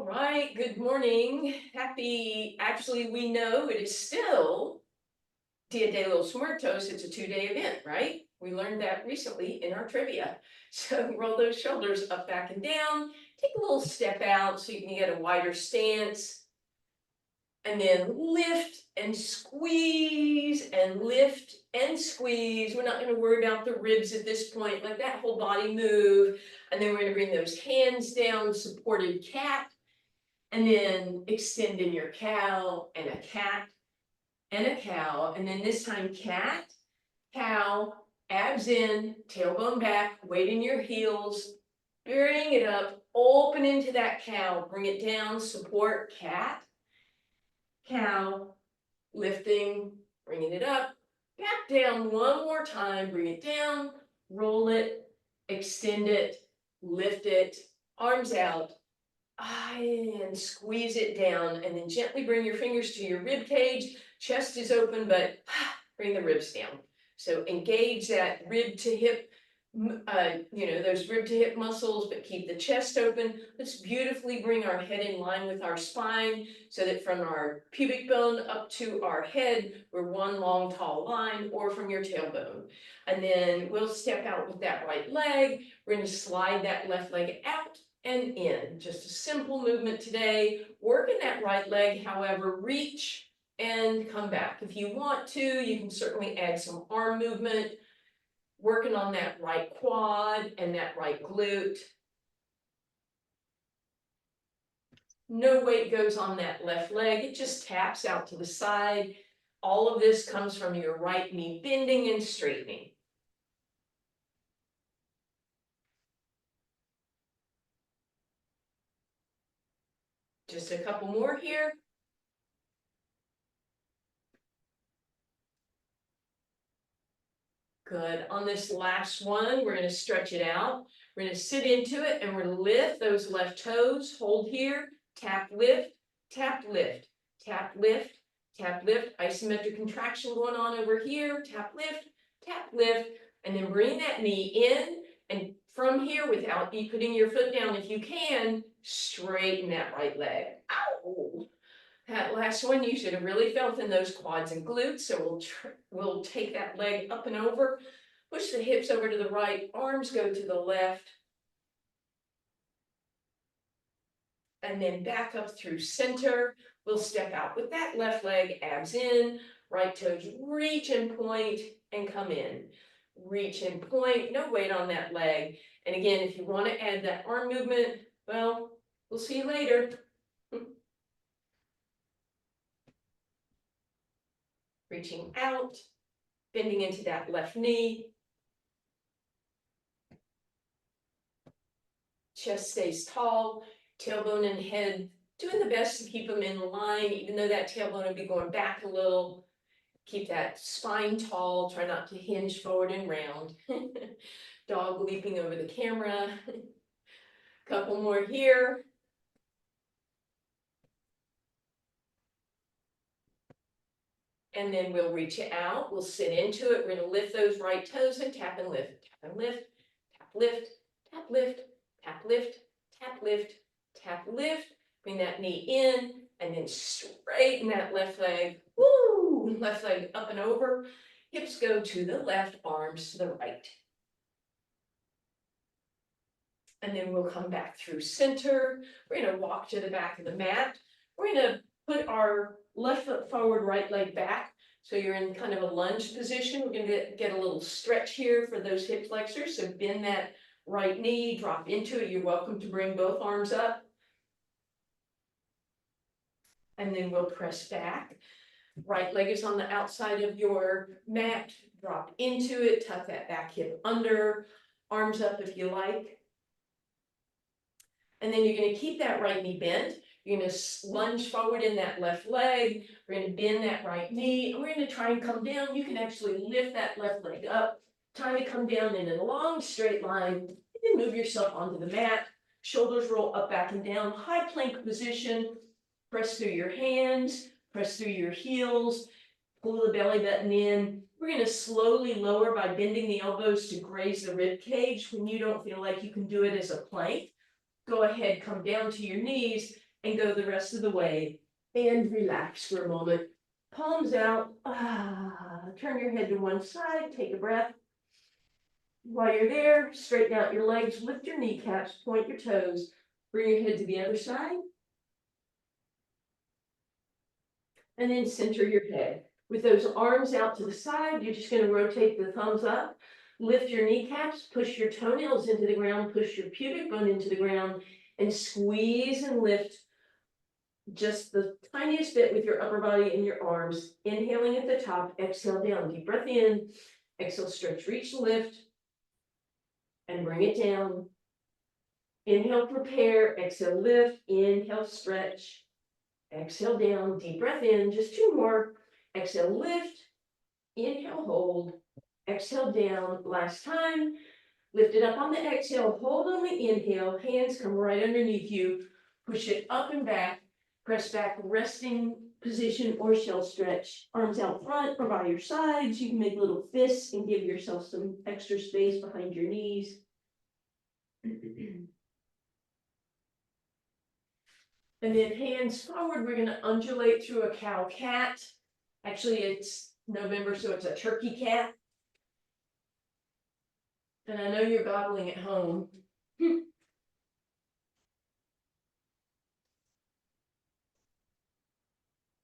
right, good morning. Actually, we know it is still Dia de los Muertos. It's a 2-day event, right? We learned that recently in our trivia. So roll those shoulders up, back, and down. Take a little step out so you can get a wider stance. And then lift and squeeze and lift and squeeze. We're not going to worry about the ribs at this point. Let that whole body move. And then we're going to bring those hands down, supported cat. And then extend in your cow and a cat and a cow. And then this time cat, cow, abs in, tailbone back, weight in your heels, bring it up, open into that cow, bring it down, support cat, cow, lifting, bringing it up, back down one more time, bring it down, roll it, extend it, lift it, arms out, and squeeze it down, and then gently bring your fingers to your rib cage. Chest is open, but bring the ribs down. So engage that rib to hip, those rib to hip muscles, but keep the chest open. Let's beautifully bring our head in line with our spine so that from our pubic bone up to our head, we're one long tall line, or from your tailbone. And then we'll step out with that right leg. We're going to slide that left leg out and in. Just a simple movement today. Working that right leg, however, reach and come back. If you want to, you can certainly add some arm movement, working on that right quad and that right glute. No weight goes on that left leg. It just taps out to the side. All of this comes from your right knee bending and straightening. Just a couple more here. Good. On this last one, we're going to stretch it out. We're going to sit into it and we're going to lift those left toes. Hold here. Tap, lift, tap, lift, tap, lift, tap, lift. Isometric contraction going on over here. Tap, lift, and then bring that knee in. And from here, without you putting your foot down, if you can, straighten that right leg. Ow! That last one you should have really felt in those quads and glutes. So we'll take that leg up and over, push the hips over to the right, arms go to the left, and then back up through center. We'll step out with that left leg, abs in, right toes reach and point and come in. Reach and point, no weight on that leg. And again, if you want to add that arm movement, well, we'll see you later. Reaching out, bending into that left knee. Chest stays tall, tailbone and head doing the best to keep them in line, even though that tailbone will be going back a little. Keep that spine tall, try not to hinge forward and round. Dog leaping over the camera. Couple more here. And then we'll reach it out, we'll sit into it. We're going to lift those right toes and tap and lift, tap and lift, tap, lift, tap, lift, tap, lift, tap, lift, tap, lift. Bring that knee in and then straighten that left leg. Woo! Left leg up and over. Hips go to the left, arms to the right. And then we'll come back through center. We're going to walk to the back of the mat. We're going to put our left foot forward, right leg back. So you're in kind of a lunge position. We're going to get a little stretch here for those hip flexors. So bend that right knee, drop into it. You're welcome to bring both arms up. And then we'll press back. Right leg is on the outside of your mat. Drop into it, tuck that back hip under, arms up if you like. And then you're going to keep that right knee bent. You're going to lunge forward in that left leg. We're going to bend that right knee. And we're going to try and come down. You can actually lift that left leg up. Try to come down in a long straight line. And then move yourself onto the mat. Shoulders roll up, back, and down. High plank position. Press through your hands. Press through your heels. Pull the belly button in. We're going to slowly lower by bending the elbows to graze the rib cage. When you don't feel like you can do it as a plank, go ahead, come down to your knees and go the rest of the way and relax for a moment. Palms out, turn your head to one side, take a breath. While you're there, straighten out your legs, lift your kneecaps, point your toes, bring your head to the other side. And then center your head. With those arms out to the side, you're just going to rotate the thumbs up, lift your kneecaps, push your toenails into the ground, push your pubic bone into the ground, and squeeze and lift just the tiniest bit with your upper body and your arms. Inhaling at the top, exhale down, deep breath in, exhale, stretch, reach, lift, and bring it down. Inhale, prepare, exhale, lift, inhale, stretch, exhale down, deep breath in, just two more. Exhale, lift, inhale, hold, exhale down, last time. Lift it up on the exhale, hold on the inhale, hands come right underneath you, push it up and back, press back, resting position or shell stretch. Arms out front or by your sides, you can make little fists and give yourself some extra space behind your knees. And then hands forward, we're going to undulate through a cow cat. Actually, it's November, so it's a turkey cat. And I know you're gobbling at home.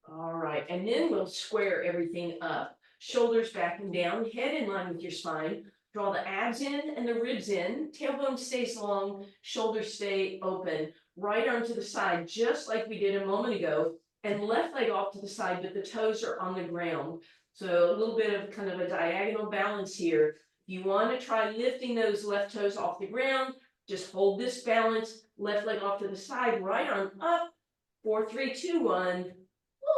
All right, and then we'll square everything up. Shoulders back and down, head in line with your spine. Draw the abs in and the ribs in. Tailbone stays long, shoulders stay open. Right arm to the side, just like we did a moment ago. And left leg off to the side, but the toes are on the ground. So a little bit of kind of a diagonal balance here. You want to try lifting those left toes off the ground. Just hold this balance. Left leg off to the side, right arm up. 4, 3, 2, 1.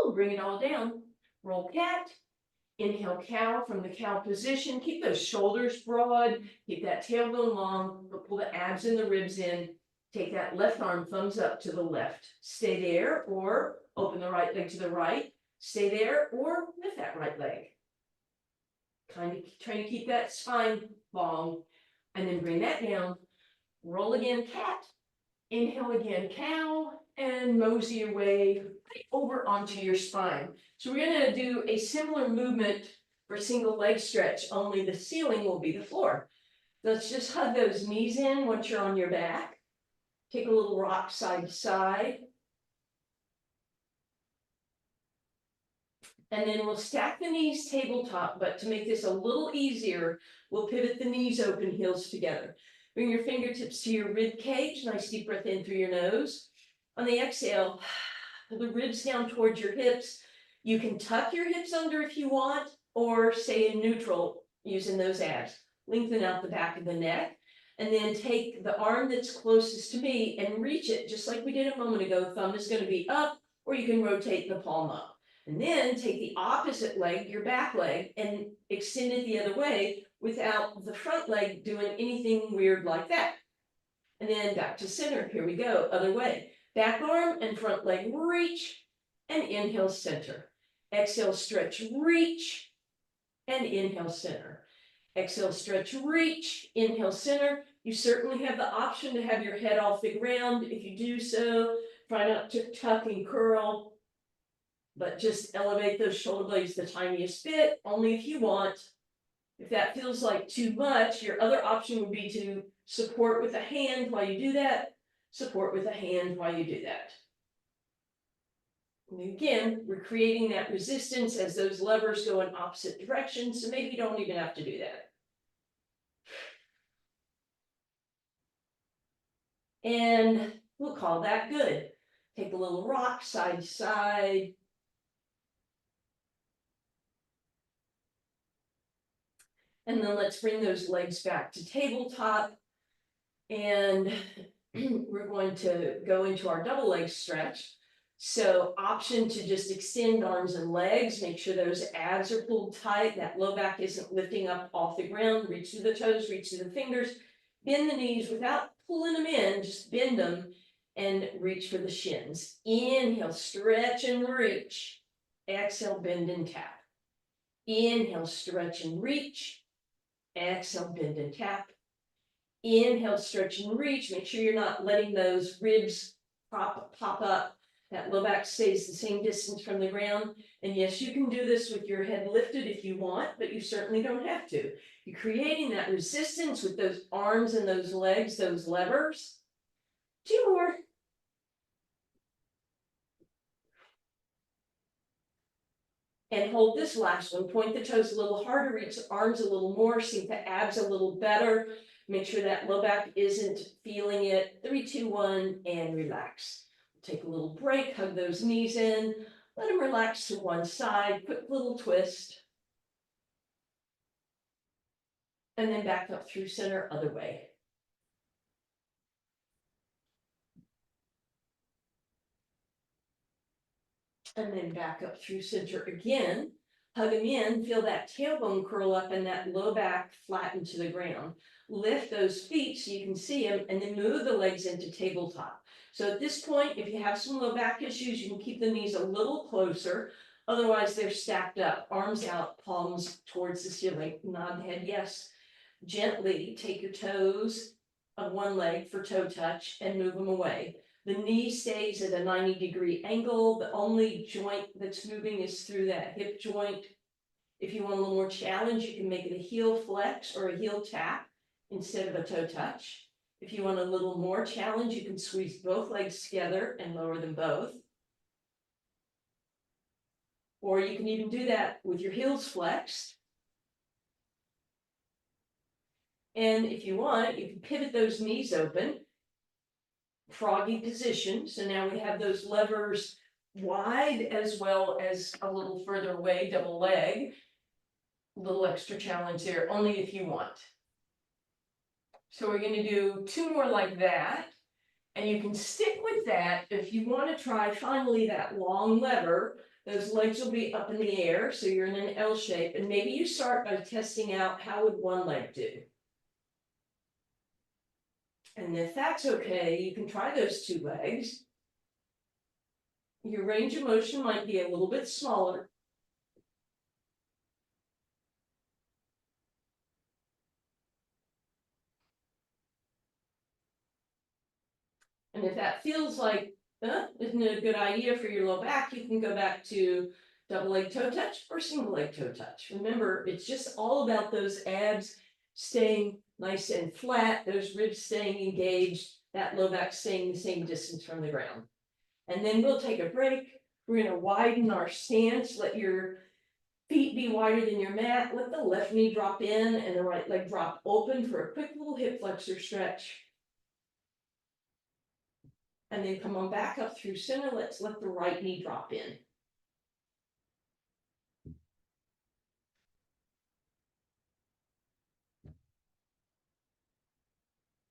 Woo, bring it all down. Roll cat. Inhale cow from the cow position. Keep those shoulders broad. Keep that tailbone long, but pull the abs and the ribs in. Take that left arm, thumbs up to the left. Stay there, or open the right leg to the right. Stay there, or lift that right leg. Kind of trying to keep that spine long. And then bring that down. Roll again, cat. Inhale again, cow. And mosey your way over onto your spine. So we're going to do a similar movement for single leg stretch, only the ceiling will be the floor. Let's just hug those knees in once you're on your back. Take a little rock side to side. And then we'll stack the knees tabletop, but to make this a little easier, we'll pivot the knees open, heels together. Bring your fingertips to your rib cage. Nice deep breath in through your nose. On the exhale, pull the ribs down towards your hips. You can tuck your hips under if you want, or stay in neutral using those abs. Lengthen out the back of the neck, and then take the arm that's closest to me and reach it, just like we did a moment ago. Thumb is going to be up, or you can rotate the palm up. And then take the opposite leg, your back leg, and extend it the other way without the front leg doing anything weird like that. And then back to center. Here we go, other way. Back arm and front leg reach, and inhale center. Exhale, stretch, reach, and inhale center. Exhale, stretch, reach, inhale center. You certainly have the option to have your head off the ground. If you do so, try not to tuck and curl, but just elevate those shoulder blades the tiniest bit, only if you want. If that feels like too much, your other option would be to support with a hand while you do that. Support with a hand while you do that. And again, we're creating that resistance as those levers go in opposite directions, so maybe you don't even have to do that. And we'll call that good. Take a little rock side to side. And then let's bring those legs back to tabletop. And we're going to go into our double leg stretch. So option to just extend arms and legs, make sure those abs are pulled tight, that low back isn't lifting up off the ground, reach to the toes, reach to the fingers, bend the knees without pulling them in, just bend them and reach for the shins. Inhale, stretch and reach. Exhale, bend and tap. Inhale, stretch and reach. Exhale, bend and tap. Inhale, stretch and reach. Make sure you're not letting those ribs pop up. That low back stays the same distance from the ground. And yes, you can do this with your head lifted if you want, but you certainly don't have to. You're creating that resistance with those arms and those legs, those levers. 2 more. And hold this last one. Point the toes a little harder, reach the arms a little more, sink the abs a little better. Make sure that low back isn't feeling it. 3, 2, 1, and relax. Take a little break, hug those knees in, let them relax to one side, quick little twist. And then back up through center, other way. And then back up through center again. Hug them in, feel that tailbone curl up and that low back flatten to the ground. Lift those feet so you can see them and then move the legs into tabletop. So at this point, if you have some low back issues, you can keep the knees a little closer. Otherwise, they're stacked up, arms out, palms towards the ceiling. Nod the head, yes. Gently take your toes of one leg for toe touch and move them away. The knee stays at a 90-degree angle. The only joint that's moving is through that hip joint. If you want a little more challenge, you can make it a heel flex or a heel tap instead of a toe touch. If you want a little more challenge, you can squeeze both legs together and lower them both. Or you can even do that with your heels flexed. And if you want, you can pivot those knees open. Froggy position. So now we have those levers wide as well as a little further away, double leg. A little extra challenge there, only if you want. So we're going to do 2 more like that. And you can stick with that if you want to try finally that long lever. Those legs will be up in the air, so you're in an L shape. And maybe you start by testing out how would one leg do. And if that's okay, you can try those 2 legs. Your range of motion might be a little bit smaller. And if that feels like, isn't it a good idea for your low back, you can go back to double leg toe touch or single leg toe touch. Remember, it's just all about those abs staying nice and flat, those ribs staying engaged, that low back staying the same distance from the ground. And then we'll take a break. We're going to widen our stance. Let your feet be wider than your mat. Let the left knee drop in and the right leg drop open for a quick little hip flexor stretch. And then come on back up through center. Let's let the right knee drop in.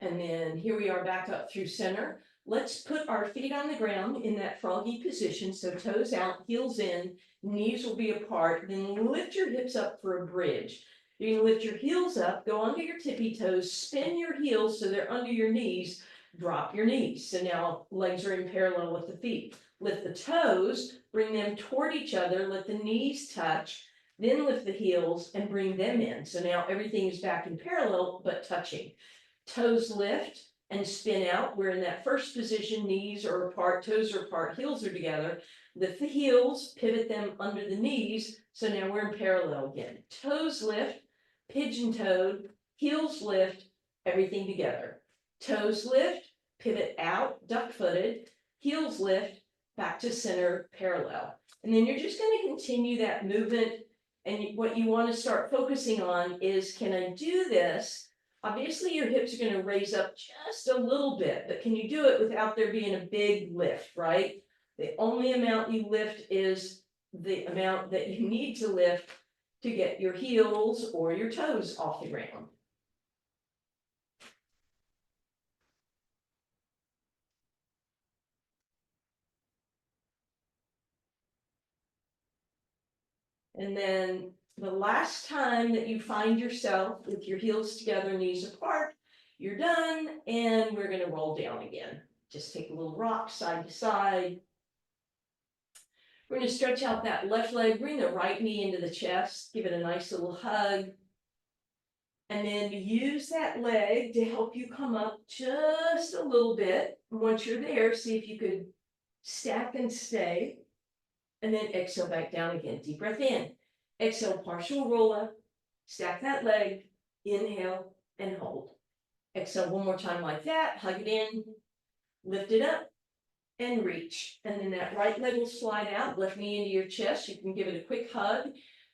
And then here we are back up through center. Let's put our feet on the ground in that froggy position. So toes out, heels in, knees will be apart. Then lift your hips up for a bridge. You can lift your heels up, go onto your tippy toes, spin your heels so they're under your knees, drop your knees. So now legs are in parallel with the feet. Lift the toes, bring them toward each other, let the knees touch, then lift the heels and bring them in. So now everything is back in parallel, but touching. Toes lift and spin out. We're in that first position, knees are apart, toes are apart, heels are together. Lift the heels, pivot them under the knees. So now we're in parallel again. Toes lift, pigeon-toed, heels lift, everything together. Toes lift, pivot out, duck-footed, heels lift, back to center, parallel. And then you're just going to continue that movement. And what you want to start focusing on is, can I do this? Obviously, your hips are going to raise up just a little bit, but can you do it without there being a big lift, right? The only amount you lift is the amount that you need to lift to get your heels or your toes off the ground. And then the last time that you find yourself with your heels together, knees apart, you're done, and we're going to roll down again. Just take a little rock side to side. We're going to stretch out that left leg, bring the right knee into the chest, give it a nice little hug. And then use that leg to help you come up just a little bit. Once you're there, see if you could stack and stay, and then exhale back down again. Deep breath in, exhale, partial roll up, stack that leg, inhale and hold. Exhale one more time like that, hug it in, lift it up, and reach. And then that right leg will slide out, left knee into your chest. You can give it a quick hug,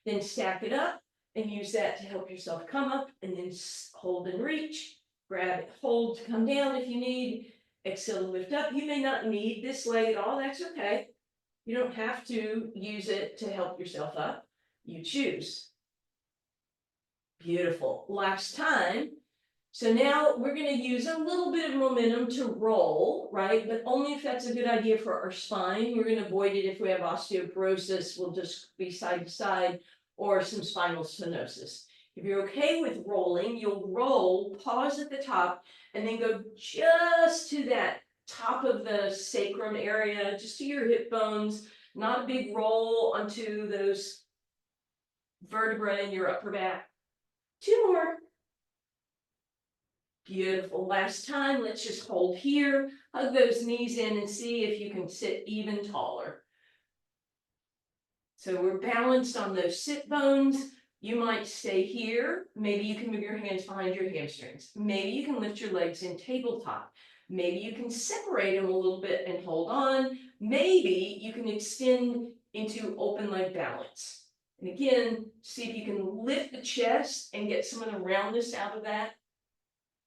then stack it up and use that to help yourself come up, and then hold and reach. Grab it, hold to come down if you need. Exhale to lift up. You may not need this leg at all, that's okay. You don't have to use it to help yourself up. You choose. Beautiful. Last time. So now we're going to use a little bit of momentum to roll, right? But only if that's a good idea for our spine. We're going to avoid it if we have osteoporosis. We'll just be side to side, or some spinal stenosis. If you're okay with rolling, you'll roll, pause at the top, and then go just to that top of the sacrum area, just to your hip bones, not a big roll onto those vertebrae in your upper back. 2 more. Beautiful. Last time, let's just hold here, hug those knees in, and see if you can sit even taller. So we're balanced on those sit bones. You might stay here. Maybe you can move your hands behind your hamstrings. Maybe you can lift your legs in tabletop. Maybe you can separate them a little bit and hold on. Maybe you can extend into open leg balance. And again, see if you can lift the chest and get some of the roundness out of that.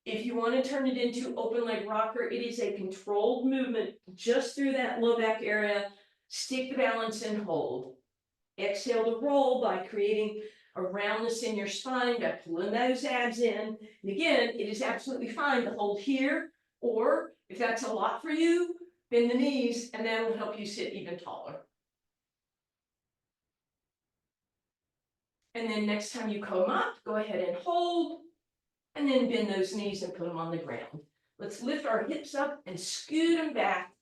If you want to turn it into open leg rocker, it is a controlled movement just through that low back area. Stick the balance and hold. Exhale to roll by creating a roundness in your spine, by pulling those abs in. And again, it is absolutely fine to hold here, or if that's a lot for you, bend the knees, and that will help you sit even taller. And then next time you come up, go ahead and hold, and then bend those knees and put them on the ground. Let's lift our hips up and scoot them back.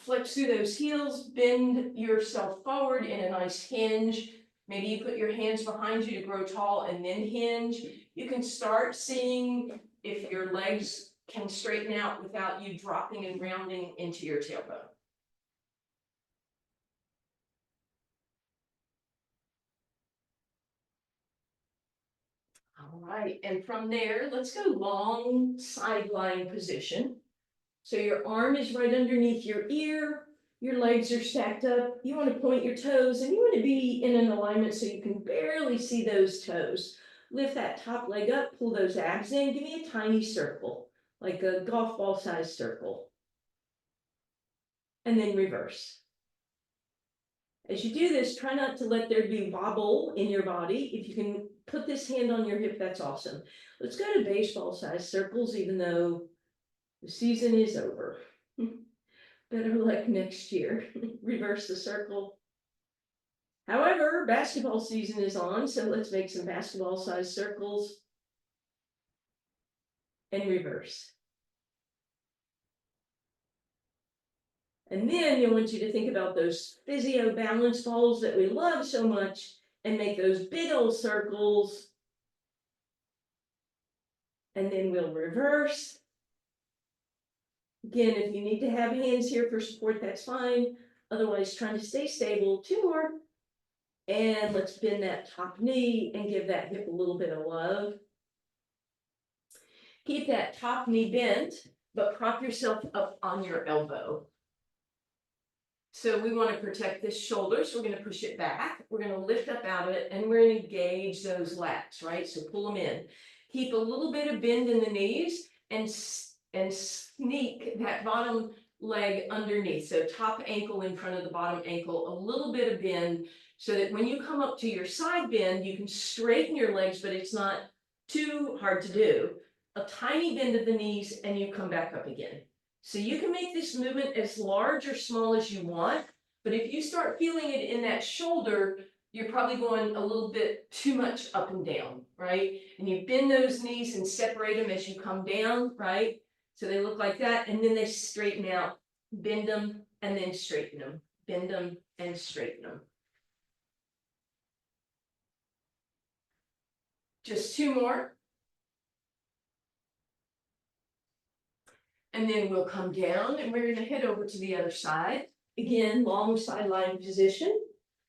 Flex through those heels, bend yourself forward in a nice hinge. Maybe you put your hands behind you to grow tall and then hinge. You can start seeing if your legs can straighten out without you dropping and rounding into your tailbone. All right, and from there, let's go long side lying position. So your arm is right underneath your ear, your legs are stacked up, you want to point your toes, and you want to be in an alignment so you can barely see those toes. Lift that top leg up, pull those abs in, give me a tiny circle, like a golf ball sized circle. And then reverse. As you do this, try not to let there be wobble in your body. If you can put this hand on your hip, that's awesome. Let's go to baseball sized circles, even though the season is over. Better luck next year. Reverse the circle. However, basketball season is on, so let's make some basketball sized circles and reverse. And then I want you to think about those physio balance balls that we love so much and make those big old circles. And then we'll reverse. Again, if you need to have hands here for support, that's fine. Otherwise, trying to stay stable. 2 more. And let's bend that top knee and give that hip a little bit of love. Keep that top knee bent, but prop yourself up on your elbow. So we want to protect this shoulder, so we're going to push it back. We're going to lift up out of it, and we're going to engage those lats, right? So pull them in. Keep a little bit of bend in the knees and sneak that bottom leg underneath. So top ankle in front of the bottom ankle, a little bit of bend, so that when you come up to your side bend, you can straighten your legs, but it's not too hard to do. A tiny bend of the knees, and you come back up again. So you can make this movement as large or small as you want, but if you start feeling it in that shoulder, you're probably going a little bit too much up and down, right? And you bend those knees and separate them as you come down, right? So they look like that, and then they straighten out. Bend them and then straighten them. Bend them and straighten them. Just 2 more. And then we'll come down and we're gonna head over to the other side. Again, long sideline position.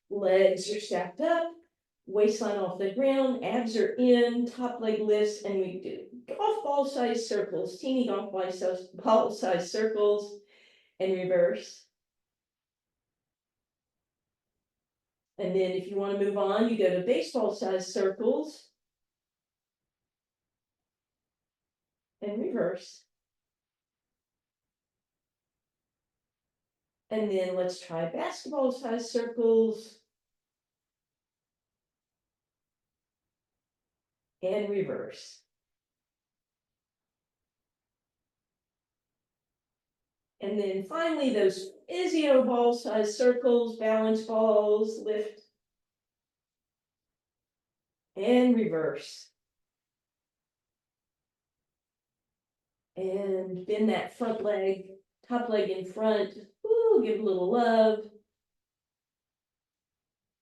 Legs are stacked up, waistline off the ground, abs are in, top leg lifts, and we do golf ball size circles, teeny golf ball size circles, and reverse. And then if you want to move on, you go to baseball size circles and reverse. And then let's try basketball size circles and reverse. And then finally, those physio ball size circles, balance balls, lift and reverse. And bend that front leg, top leg in front. Ooh, give a little love.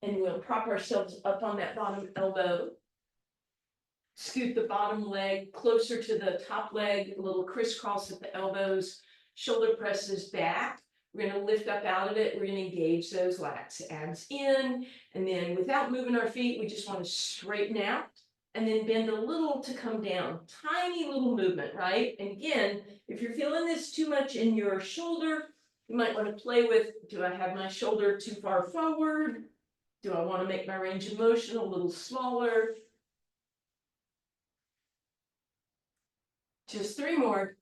And we'll prop ourselves up on that bottom elbow. Scoot the bottom leg closer to the top leg, a little crisscross at the elbows, shoulder presses back. We're going to lift up out of it. We're going to engage those lats, abs in, and then without moving our feet, we just want to straighten out and then bend a little to come down. Tiny little movement, right? And again, if you're feeling this too much in your shoulder, you might want to play with, do I have my shoulder too far forward? Do I want to make my range of motion a little smaller? Just 3 more.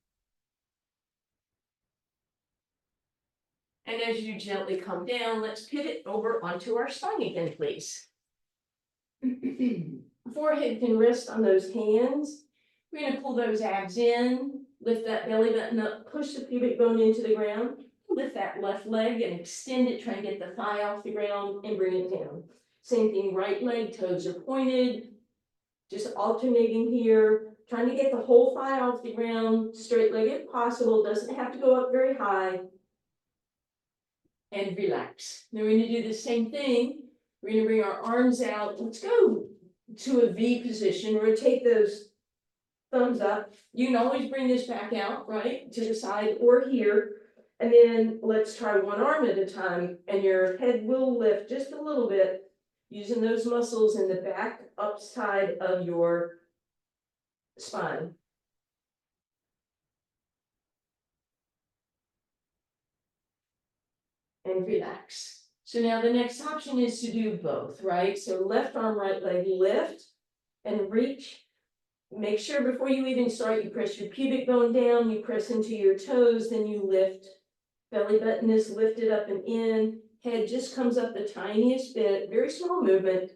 And as you gently come down, let's pivot over onto our spine again, please. Forehead can rest on those hands. We're going to pull those abs in, lift that belly button up, push the pubic bone into the ground, lift that left leg and extend it, try and get the thigh off the ground and bring it down. Same thing, right leg, toes are pointed, just alternating here, trying to get the whole thigh off the ground, straight leg if possible, doesn't have to go up very high. And relax. Now we're going to do the same thing. We're going to bring our arms out. Let's go to a V position. Rotate those thumbs up. You can always bring this back out, right, to the side or here. And then let's try one arm at a time. And your head will lift just a little bit, using those muscles in the back upside of your spine. And relax. So now the next option is to do both, right? So left arm, right leg, lift and reach. Make sure before you even start, you press your pubic bone down, you press into your toes, then you lift. Belly button is lifted up and in. Head just comes up the tiniest bit, very small movement.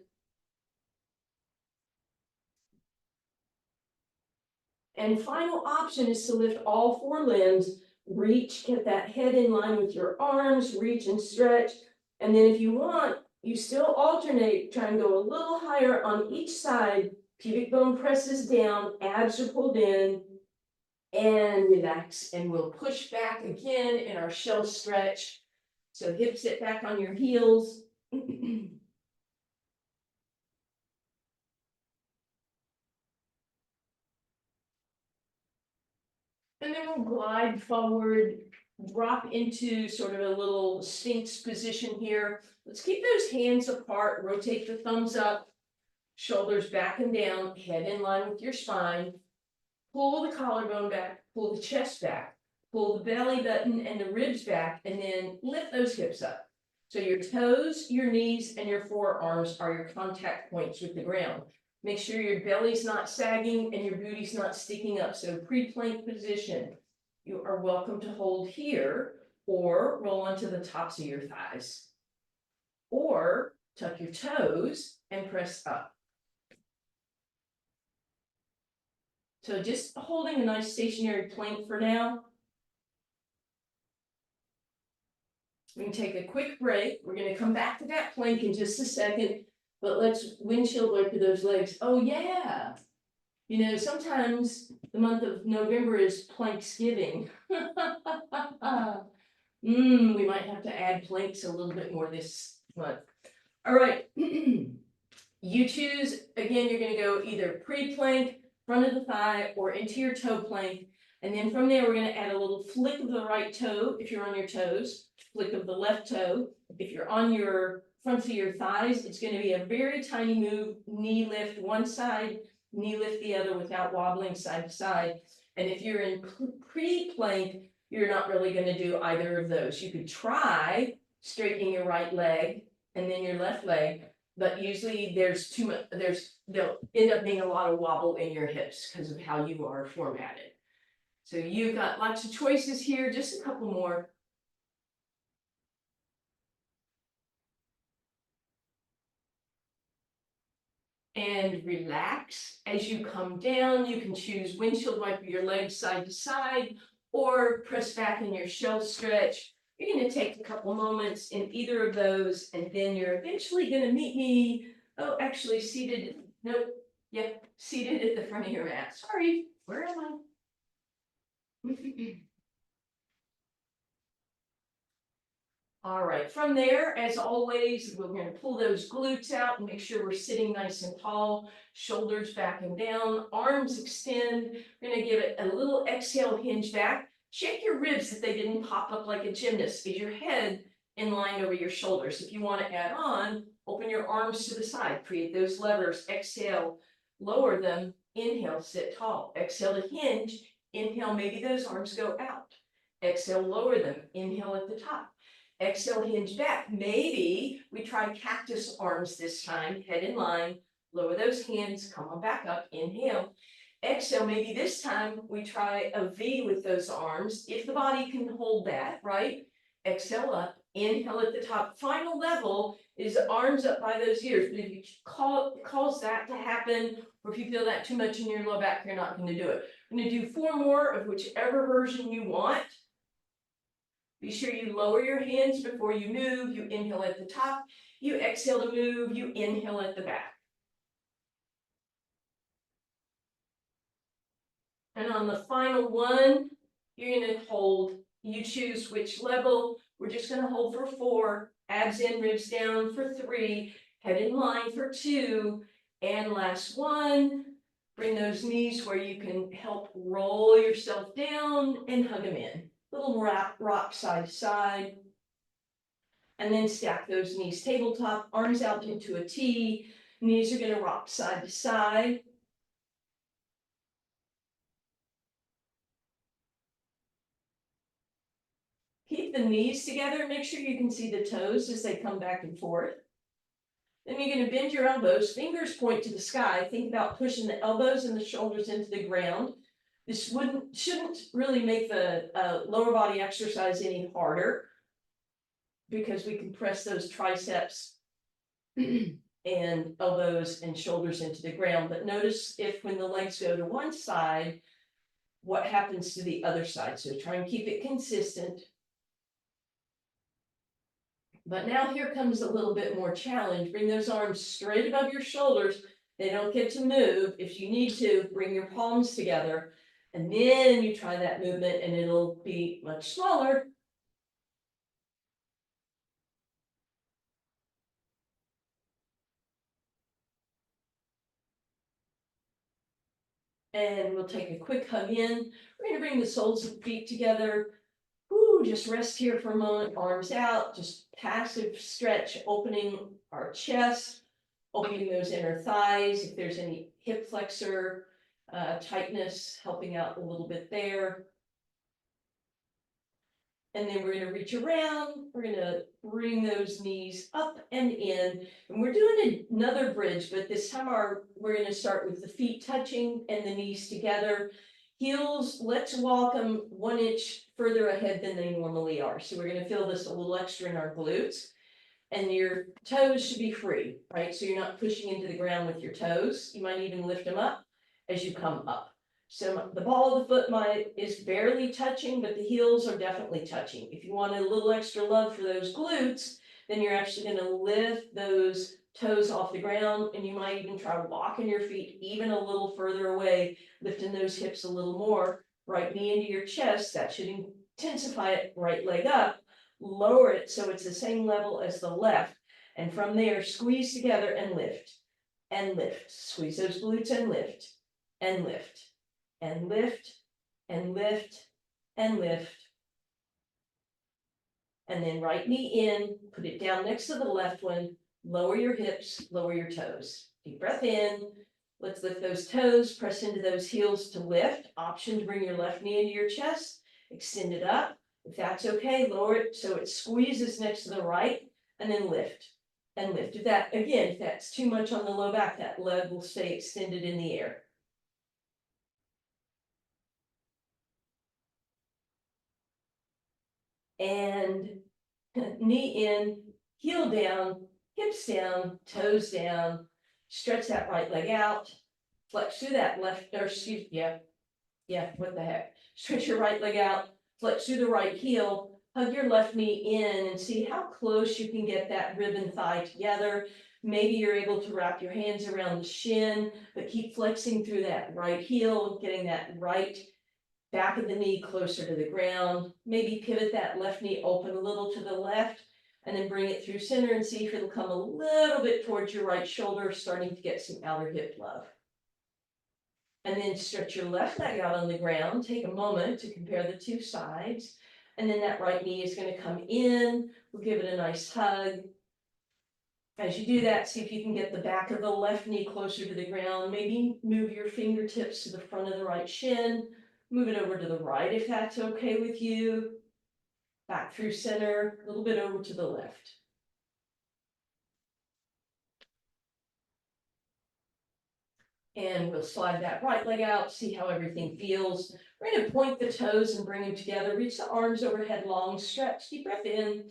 And final option is to lift all 4 limbs. Reach, get that head in line with your arms, reach and stretch. And then if you want, you still alternate, try and go a little higher on each side. Pubic bone presses down, abs are pulled in, and relax. And we'll push back again in our shell stretch. So hips sit back on your heels. And then we'll glide forward, drop into sort of a little sphinx position here. Let's keep those hands apart, rotate the thumbs up, shoulders back and down, head in line with your spine. Pull the collarbone back, pull the chest back, pull the belly button and the ribs back, and then lift those hips up. So your toes, your knees, and your forearms are your contact points with the ground. Make sure your belly's not sagging and your booty's not sticking up. So pre-plank position. You are welcome to hold here or roll onto the tops of your thighs. Or tuck your toes and press up. So just holding a nice stationary plank for now. We can take a quick break. We're going to come back to that plank in just a second, but let's windshield wiper those legs. Oh yeah. You know, sometimes the month of November is Planksgiving. We might have to add planks a little bit more this month. All right. You choose, again, you're going to go either pre-plank, front of the thigh, or into your toe plank. And then from there, we're gonna add a little flick of the right toe if you're on your toes, flick of the left toe. If you're on your front of your thighs, it's gonna be a very tiny move, knee lift one side, knee lift the other without wobbling side to side. And if you're in pre-plank, you're not really gonna do either of those. You could try straightening your right leg and then your left leg, but usually there's too much, there'll end up being a lot of wobble in your hips because of how you are formatted. So you've got lots of choices here, just a couple more. And relax as you come down. You can choose windshield wiper your legs side to side or press back in your shell stretch. You're going to take a couple moments in either of those, and then you're eventually going to meet me. Oh, actually seated. Nope. Yep. Seated at the front of your mat. Sorry. Where am I? All right, from there, as always, we're going to pull those glutes out and make sure we're sitting nice and tall, shoulders back and down, arms extend. We're going to give it a little exhale, hinge back. Check your ribs that they didn't pop up like a gymnast. Is your head in line over your shoulders? If you want to add on, open your arms to the side, create those levers, exhale, lower them, inhale, sit tall, exhale to hinge, inhale, maybe those arms go out, exhale, lower them, inhale at the top. Exhale, hinge back. Maybe we try cactus arms this time, head in line, lower those hands, come on back up, inhale. Exhale, maybe this time we try a V with those arms, if the body can hold that, right? Exhale up, inhale at the top. Final level is arms up by those ears, but if you cause that to happen, or if you feel that too much in your low back, you're not going to do it. I'm going to do 4 more of whichever version you want. Be sure you lower your hands before you move. You inhale at the top, you exhale to move, you inhale at the back. And on the final one, you're going to hold. You choose which level. We're just going to hold for 4, abs in, ribs down for 3, head in line for 2, and last one. Bring those knees where you can help roll yourself down and hug them in. Little rock side to side. And then stack those knees tabletop, arms out into a T. Knees are going to rock side to side. Keep the knees together. Make sure you can see the toes as they come back and forth. Then you're going to bend your elbows. Fingers point to the sky. Think about pushing the elbows and the shoulders into the ground. This shouldn't really make the lower body exercise any harder, because we can press those triceps and elbows and shoulders into the ground. But notice if when the legs go to one side, what happens to the other side. So try and keep it consistent. But now here comes a little bit more challenge. Bring those arms straight above your shoulders. They don't get to move. If you need to, bring your palms together. And then you try that movement and it'll be much smaller. And we'll take a quick hug in. We're going to bring the soles of the feet together. Ooh, just rest here for a moment, arms out, just passive stretch, opening our chest, opening those inner thighs. If there's any hip flexor tightness, helping out a little bit there. And then we're going to reach around. We're going to bring those knees up and in. And we're doing another bridge, but this time we're going to start with the feet touching and the knees together. Heels, let's walk them 1 inch further ahead than they normally are. So we're going to feel this a little extra in our glutes. And your toes should be free, right? So you're not pushing into the ground with your toes. You might even lift them up as you come up. So the ball of the foot is barely touching, but the heels are definitely touching. If you want a little extra love for those glutes, then you're actually going to lift those toes off the ground, and you might even try walking your feet even a little further away, lifting those hips a little more. Right knee into your chest. That should intensify it. Right leg up. Lower it so it's the same level as the left. And from there, squeeze together and lift. And lift. Squeeze those glutes and lift. And lift. And lift, and lift, and lift. And then right knee in, put it down next to the left one, lower your hips, lower your toes. Deep breath in, let's lift those toes, press into those heels to lift. Option to bring your left knee into your chest, extend it up. If that's okay, lower it so it squeezes next to the right, and then lift and lift. If that's too much on the low back, that leg will stay extended in the air. And knee in, heel down, hips down, toes down, stretch that right leg out, flex through that left, or excuse, what the heck? Stretch your right leg out, flex through the right heel, hug your left knee in and see how close you can get that rib and thigh together. Maybe you're able to wrap your hands around the shin, but keep flexing through that right heel, getting that right back of the knee closer to the ground. Maybe pivot that left knee open a little to the left and then bring it through center and see if it'll come a little bit towards your right shoulder, starting to get some outer hip love. And then stretch your left leg out on the ground. Take a moment to compare the two sides. And then that right knee is going to come in. We'll give it a nice hug. As you do that, see if you can get the back of the left knee closer to the ground. Maybe move your fingertips to the front of the right shin. Move it over to the right if that's okay with you. Back through center, a little bit over to the left. And we'll slide that right leg out, see how everything feels. We're going to point the toes and bring them together. Reach the arms overhead, long stretch. Deep breath in.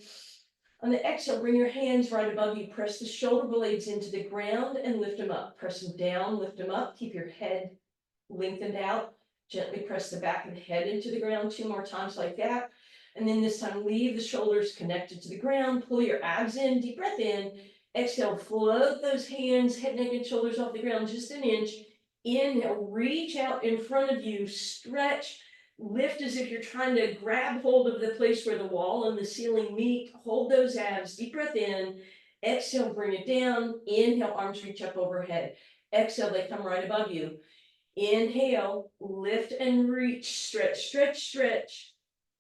On the exhale, bring your hands right above you. Press the shoulder blades into the ground and lift them up. Press them down, lift them up. Keep your head lengthened out. Gently press the back of the head into the ground 2 more times like that. And then this time, leave the shoulders connected to the ground. Pull your abs in, deep breath in. Exhale, float those hands, head, neck, and shoulders off the ground just an inch. Inhale, reach out in front of you, stretch, lift as if you're trying to grab hold of the place where the wall and the ceiling meet. Hold those abs, deep breath in. Exhale, bring it down. Inhale, arms reach up overhead. Exhale, they come right above you. Inhale, lift and reach, stretch, stretch, stretch.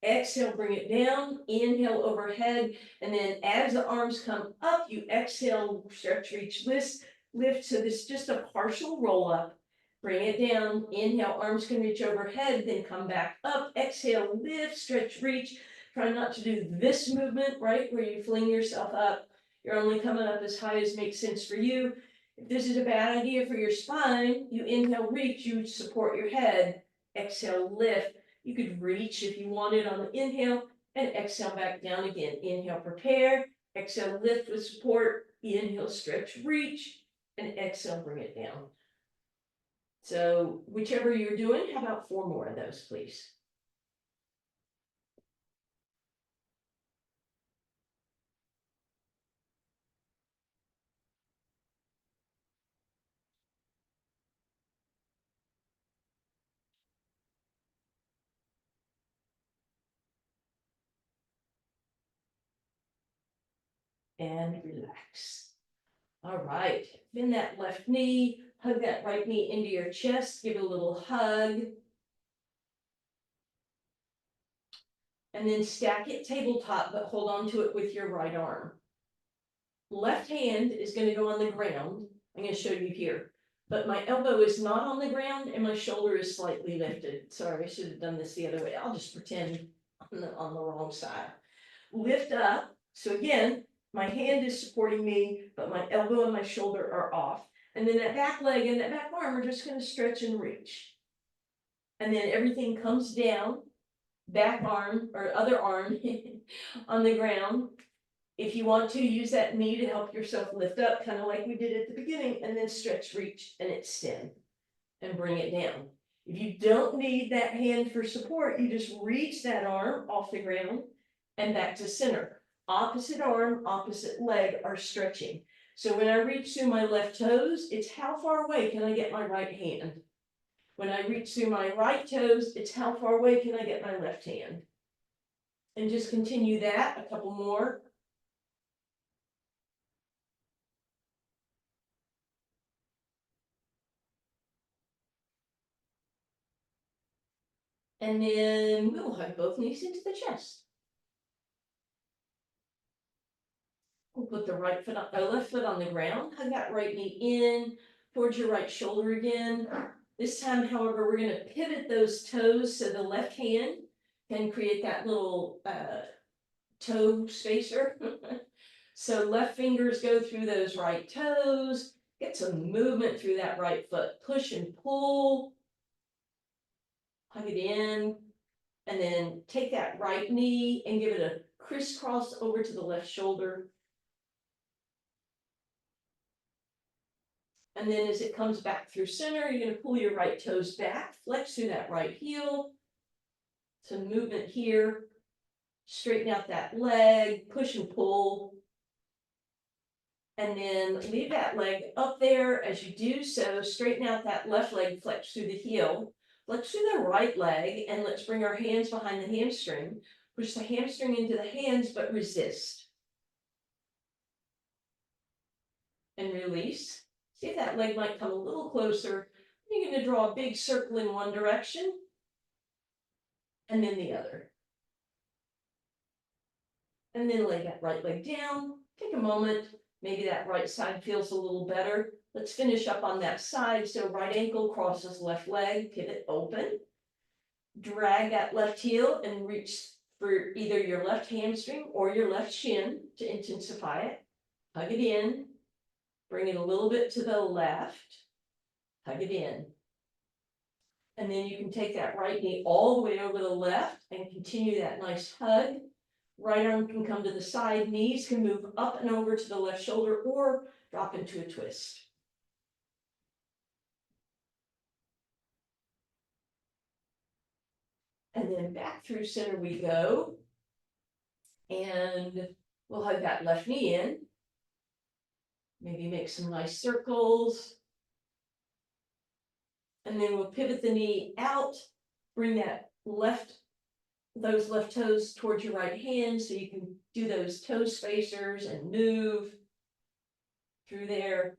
Exhale, bring it down. Inhale overhead. And then as the arms come up, you exhale, stretch, reach, lift. So this is just a partial roll up. Bring it down. Inhale, arms can reach overhead, then come back up. Exhale, lift, stretch, reach. Try not to do this movement, right, where you fling yourself up. You're only coming up as high as makes sense for you. If this is a bad idea for your spine, you inhale, reach, you support your head. Exhale, lift. You could reach if you wanted on the inhale and exhale back down again. Inhale, prepare. Exhale, lift with support. Inhale, stretch, reach, and exhale, bring it down. So whichever you're doing, how about 4 more of those, please? And relax. All right, bend that left knee, hug that right knee into your chest, give it a little hug. And then stack it tabletop, but hold on to it with your right arm. Left hand is going to go on the ground. I'm going to show you here. But my elbow is not on the ground and my shoulder is slightly lifted. Sorry, I should have done this the other way. I'll just pretend on the wrong side. Lift up. So again, my hand is supporting me, but my elbow and my shoulder are off. And then that back leg and that back arm are just going to stretch and reach. And then everything comes down, back arm or other arm on the ground. If you want to, use that knee to help yourself lift up, kind of like we did at the beginning, and then stretch, reach, and extend, and bring it down. If you don't need that hand for support, you just reach that arm off the ground and back to center. Opposite arm, opposite leg are stretching. So when I reach through my left toes, it's how far away can I get my right hand? When I reach through my right toes, it's how far away can I get my left hand? And just continue that, a couple more. And then we'll hug both knees into the chest. We'll put the right foot on, left foot on the ground, hug that right knee in towards your right shoulder again. This time, however, we're gonna pivot those toes so the left hand can create that little toe spacer. So left fingers go through those right toes, get some movement through that right foot, push and pull, hug it in, and then take that right knee and give it a crisscross over to the left shoulder. And then as it comes back through center, you're gonna pull your right toes back, flex through that right heel. Some movement here, straighten out that leg, push and pull. And then leave that leg up there. As you do so, straighten out that left leg, flex through the heel, flex through the right leg, and let's bring our hands behind the hamstring. Push the hamstring into the hands, but resist. And release. See if that leg might come a little closer. You're going to draw a big circle in one direction, and then the other. And then lay that right leg down. Take a moment. Maybe that right side feels a little better. Let's finish up on that side. So right ankle crosses left leg, pivot open. Drag that left heel and reach for either your left hamstring or your left shin to intensify it. Hug it in. Bring it a little bit to the left. Hug it in. And then you can take that right knee all the way over the left and continue that nice hug. Right arm can come to the side, knees can move up and over to the left shoulder or drop into a twist. And then back through center we go. And we'll hug that left knee in. Maybe make some nice circles. And then we'll pivot the knee out, bring that those left toes towards your right hand so you can do those toe spacers and move through there.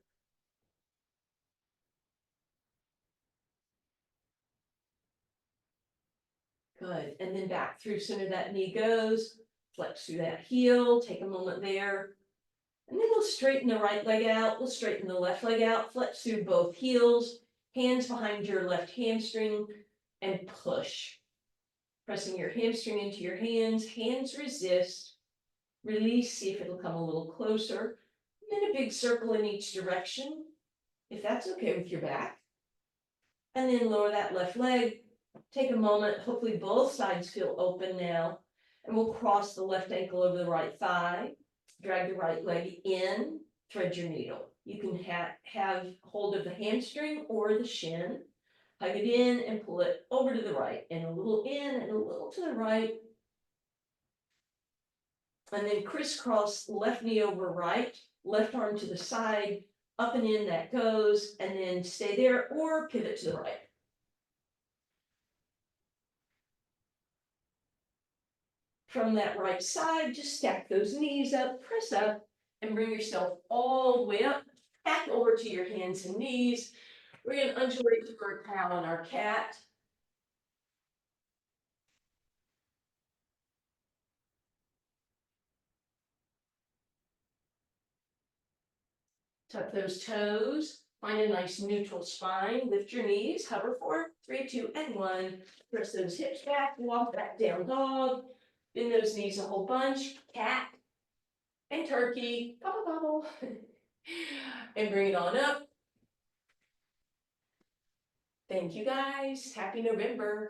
Good. And then back through center that knee goes, flex through that heel, take a moment there. And then we'll straighten the right leg out, we'll straighten the left leg out, flex through both heels, hands behind your left hamstring, and push. Pressing your hamstring into your hands, hands resist, release, see if it'll come a little closer. And then a big circle in each direction, if that's okay with your back. And then lower that left leg, take a moment, hopefully both sides feel open now. And we'll cross the left ankle over the right thigh, drag the right leg in, thread your needle. You can have hold of the hamstring or the shin, hug it in and pull it over to the right, and a little in and a little to the right. And then crisscross left knee over right, left arm to the side, up and in that goes, and then stay there or pivot to the right. From that right side, just stack those knees up, press up, and bring yourself all the way up, back over to your hands and knees. We're going to undulate to bird cow on our cat. Tuck those toes, find a nice neutral spine, lift your knees, hover for 3, 2, and 1. Press those hips back, walk back down dog, bend those knees a whole bunch, cat, and turkey, gobble gobble, and bring it on up. Thank you guys, happy November.